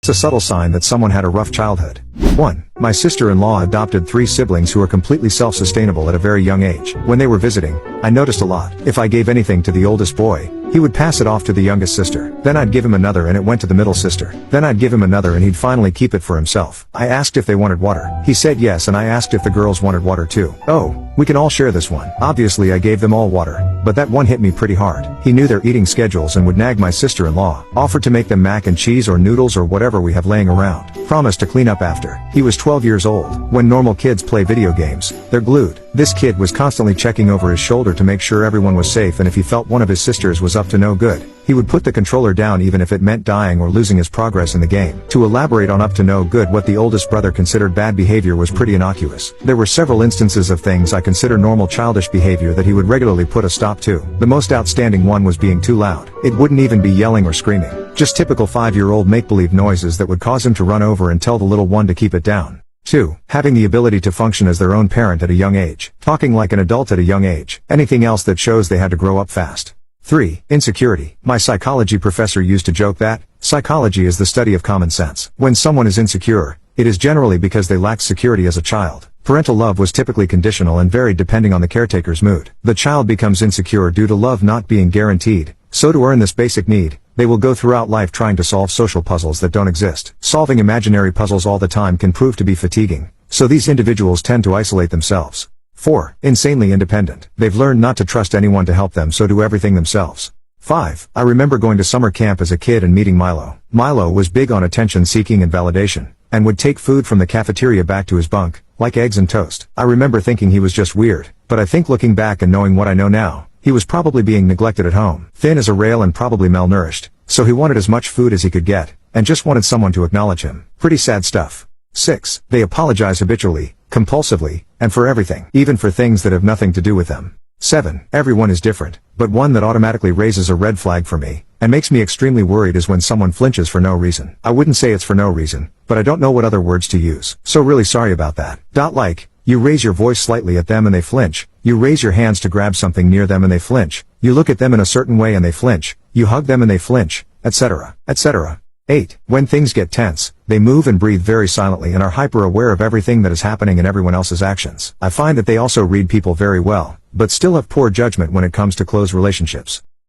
That's a subtle sign that someone had a rough childhood. 1. My sister-in-law adopted 3 siblings who were completely self-sustainable at a very young age. When they were visiting, I noticed a lot. If I gave anything to the oldest boy, he would pass it off to the youngest sister. Then I'd give him another and it went to the middle sister. Then I'd give him another and he'd finally keep it for himself. I asked if they wanted water. He said yes, and I asked if the girls wanted water too. Oh, we can all share this one. Obviously I gave them all water, but that one hit me pretty hard. He knew their eating schedules and would nag my sister-in-law. Offered to make them mac and cheese or noodles or whatever we have laying around. Promised to clean up after. He was 12 years old. When normal kids play video games, they're glued. This kid was constantly checking over his shoulder to make sure everyone was safe, and if he felt one of his sisters was up to no good, he would put the controller down even if it meant dying or losing his progress in the game. To elaborate on up to no good, what the oldest brother considered bad behavior was pretty innocuous. There were several instances of things I consider normal childish behavior that he would regularly put a stop to. The most outstanding one was being too loud. It wouldn't even be yelling or screaming. Just typical 5-year-old make-believe noises that would cause him to run over and tell the little one to keep it down. 2. Having the ability to function as their own parent at a young age. Talking like an adult at a young age. Anything else that shows they had to grow up fast. 3. Insecurity. My psychology professor used to joke that psychology is the study of common sense. When someone is insecure, it is generally because they lacked security as a child. Parental love was typically conditional and varied depending on the caretaker's mood. The child becomes insecure due to love not being guaranteed, so to earn this basic need, they will go throughout life trying to solve social puzzles that don't exist. Solving imaginary puzzles all the time can prove to be fatiguing, so these individuals tend to isolate themselves. 4. Insanely independent. They've learned not to trust anyone to help them, so do everything themselves. 5. I remember going to summer camp as a kid and meeting Milo. Milo was big on attention seeking and validation, and would take food from the cafeteria back to his bunk, like eggs and toast. I remember thinking he was just weird, but I think looking back and knowing what I know now, he was probably being neglected at home. Thin as a rail and probably malnourished, so he wanted as much food as he could get, and just wanted someone to acknowledge him. Pretty sad stuff. 6. They apologize habitually, compulsively, and for everything, even for things that have nothing to do with them. 7. Everyone is different, but one that automatically raises a red flag for me, and makes me extremely worried is when someone flinches for no reason. I wouldn't say it's for no reason, but I don't know what other words to use, so really sorry about that. Like, you raise your voice slightly at them and they flinch, you raise your hands to grab something near them and they flinch, you look at them in a certain way and they flinch, you hug them and they flinch, etc., etc. 8. When things get tense, they move and breathe very silently and are hyper-aware of everything that is happening and everyone else's actions. I find that they also read people very well, but still have poor judgment when it comes to close relationships.